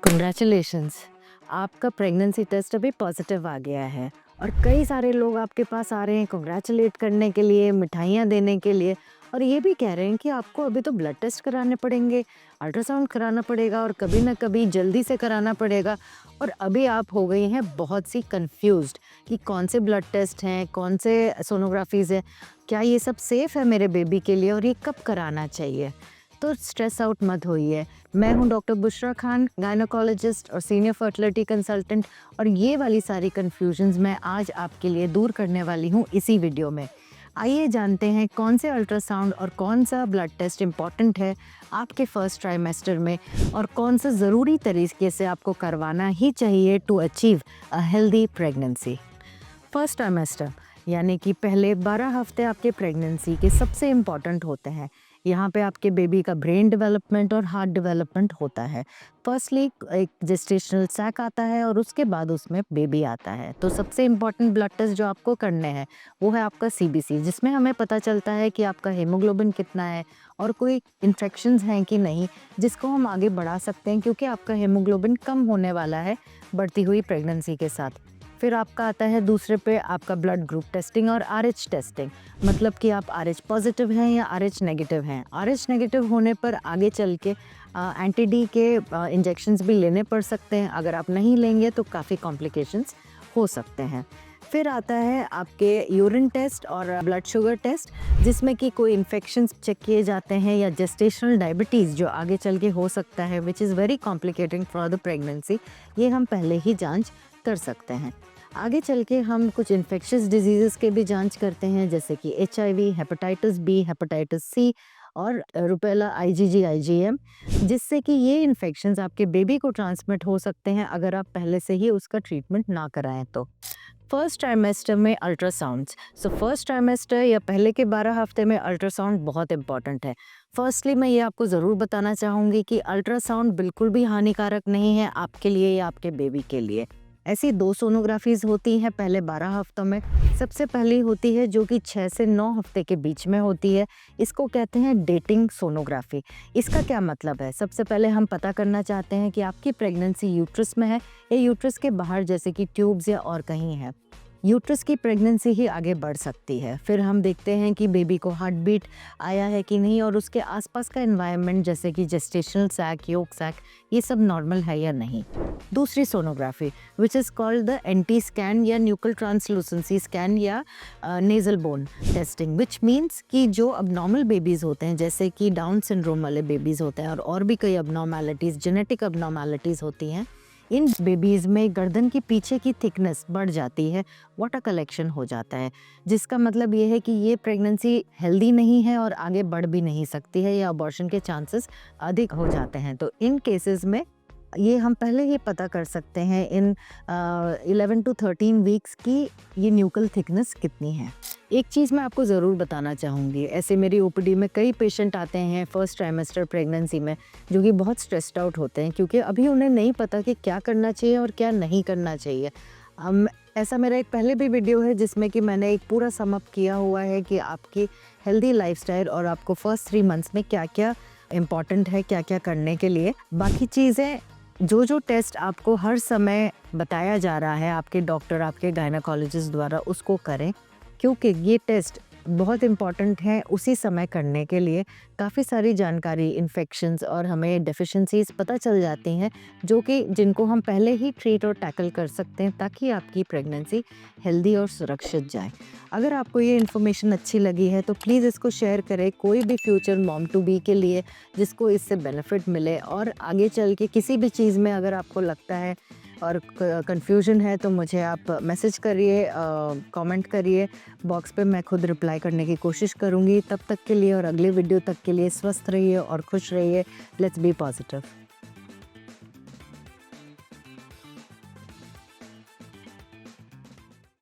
Congratulations, आपका pregnancy test अभी positive आ गया है और कई सारे लोग आपके पास आ रहे हैं कंग्रेचुलेट करने के लिए, मिठाइयाँ देने के लिए और ये भी कह रहे हैं कि आपको अभी तो ब्लड टेस्ट कराने पड़ेंगे, अल्ट्रासाउंड कराना पड़ेगा और कभी ना कभी जल्दी से कराना पड़ेगा। और अभी आप हो गई हैं बहुत सी कंफ्यूज्ड कि कौन से ब्लड टेस्ट हैं, कौन से सोनोग्राफीज़ हैं, क्या ये सब सेफ़ है मेरे बेबी के लिए और ये कब कराना चाहिए। तो स्ट्रेस आउट मत होइए। मैं हूँ डॉक्टर बुशरा खान, गायनोकोलॉजिस्ट और सीनियर फर्टिलिटी कंसल्टेंट, और ये वाली सारी कन्फ्यूजन्स मैं आज आपके लिए दूर करने वाली हूँ इसी वीडियो में। आइए जानते हैं कौन से अल्ट्रासाउंड और कौन सा ब्लड टेस्ट इम्पॉर्टेंट है आपके फर्स्ट ट्राइमेस्टर में और कौन सा ज़रूरी तरीके से आपको करवाना ही चाहिए to achieve a healthy pregnancy. First trimester यानी कि पहले 12 हफ्ते आपके प्रेगनेंसी के सबसे इम्पॉर्टेंट होते हैं। यहाँ पे आपके बेबी का ब्रेन डेवलपमेंट और हार्ट डेवलपमेंट होता है। फर्स्टली एक जेस्टेशनल सैक आता है और उसके बाद उसमें बेबी आता है। तो सबसे इम्पॉर्टेंट ब्लड टेस्ट जो आपको करने हैं वो है आपका सीबीसी, जिसमें हमें पता चलता है कि आपका हीमोग्लोबिन कितना है और कोई इन्फेक्शंस हैं कि नहीं, जिसको हम आगे बढ़ा सकते हैं क्योंकि आपका हीमोग्लोबिन कम होने वाला है बढ़ती हुई प्रेगनेंसी के साथ। फिर आपका आता है दूसरे पे आपका ब्लड ग्रुप टेस्टिंग और आरएच टेस्टिंग, मतलब कि आप आरएच पॉजिटिव हैं या आरएच नेगेटिव हैं। आरएच नेगेटिव होने पर आगे चल के एंटी डी के इंजेक्शंस भी लेने पड़ सकते हैं। अगर आप नहीं लेंगे तो काफ़ी कॉम्प्लिकेशंस हो सकते हैं। फिर आता है आपके यूरिन टेस्ट और ब्लड शुगर टेस्ट, जिसमें कि कोई इन्फेक्शंस चेक किए जाते हैं या जेस्टेशनल डायबिटीज़ जो आगे चल के हो सकता है, which is very complicating for the pregnancy. ये हम पहले ही जांच कर सकते हैं। आगे चल के हम कुछ इन्फेक्शियस डिजीज़ के भी जांच करते हैं, जैसे कि HIV, hepatitis B, hepatitis C और रुबेला आईजीजी आईजीएम, जिससे कि ये इन्फेक्शंस आपके बेबी को ट्रांसमिट हो सकते हैं अगर आप पहले से ही उसका ट्रीटमेंट ना कराएं तो। फर्स्ट ट्राइमेस्टर में अल्ट्रासाउंड्स, सो फर्स्ट ट्राइमेस्टर या पहले के 12 हफ्ते में अल्ट्रासाउंड बहुत इंपॉर्टेंट है। फर्स्टली मैं ये आपको ज़रूर बताना चाहूँगी कि अल्ट्रासाउंड बिल्कुल भी हानिकारक नहीं है आपके लिए या आपके बेबी के लिए। ऐसी 2 सोनोग्राफीज़ होती हैं पहले 12 हफ्तों में। सबसे पहली होती है जो कि 6 से 9 हफ्ते के बीच में होती है। इसको कहते हैं डेटिंग सोनोग्राफी। इसका क्या मतलब है? सबसे पहले हम पता करना चाहते हैं कि आपकी प्रेगनेंसी यूट्रस में है या यूट्रस के बाहर, जैसे कि ट्यूब्स या और कहीं है। यूट्रस की प्रेगनेंसी ही आगे बढ़ सकती है। फिर हम देखते हैं कि बेबी को हार्ट बीट आया है कि नहीं और उसके आसपास का एनवायरनमेंट, जैसे कि जेस्टेशनल सैक, योक सैक, ये सब नॉर्मल है या नहीं। दूसरी sonography which is called the NT scan या न्यूक्लियर ट्रांसलूसेंसी स्कैन या nasal bone testing, which means कि जो अबनॉर्मल बेबीज़ होते हैं, जैसे कि डाउन सिंड्रोम वाले बेबीज़ होते हैं और भी कई अबनॉर्मैलिटीज़, जेनेटिक अबनॉर्मैलिटीज़ होती हैं, इन बेबीज़ में गर्दन की पीछे की थिकनेस बढ़ जाती है, वाटर कलेक्शन हो जाता है, जिसका मतलब ये है कि ये प्रेगनेंसी हेल्दी नहीं है और आगे बढ़ भी नहीं सकती है या अबॉर्शन के चांसेस अधिक हो जाते हैं। तो इन केसेस में ये हम पहले ही पता कर सकते हैं इन 11 टू 13 वीक्स की ये न्यूकल थिकनेस कितनी है। एक चीज़ मैं आपको ज़रूर बताना चाहूँगी, ऐसे मेरी ओपीडी में कई पेशेंट आते हैं फर्स्ट ट्राइमेस्टर प्रेगनेंसी में जो कि बहुत स्ट्रेस्ड आउट होते हैं क्योंकि अभी उन्हें नहीं पता कि क्या करना चाहिए और क्या नहीं करना चाहिए। ऐसा मेरा एक पहले भी वीडियो है जिसमें कि मैंने एक पूरा सम अप किया हुआ है कि आपकी हेल्दी लाइफस्टाइल और आपको फर्स्ट 3 मंथ्स में क्या क्या इम्पॉर्टेंट है, क्या क्या करने के लिए। बाकी चीज़ें जो टेस्ट आपको हर समय बताया जा रहा है आपके डॉक्टर, आपके गायनोकोलॉजिस्ट द्वारा, उसको करें क्योंकि ये टेस्ट बहुत इम्पॉर्टेंट है उसी समय करने के लिए। काफ़ी सारी जानकारी, इन्फेक्शंस और हमें डेफिशिएंसीज पता चल जाती हैं जो कि जिनको हम पहले ही ट्रीट और टैकल कर सकते हैं ताकि आपकी प्रेगनेंसी हेल्दी और सुरक्षित जाए। अगर आपको ये इन्फॉर्मेशन अच्छी लगी है तो प्लीज़ इसको शेयर करें कोई भी फ्यूचर मॉम टू बी के लिए जिसको इससे बेनिफिट मिले, और आगे चल के किसी भी चीज़ में अगर आपको लगता है और कन्फ्यूजन है तो मुझे आप मैसेज करिए, कमेंट करिए बॉक्स पे, मैं खुद रिप्लाई करने की कोशिश करूँगी। तब तक के लिए और अगले वीडियो तक के लिए स्वस्थ रहिए और खुश रहिए। Let's be positive.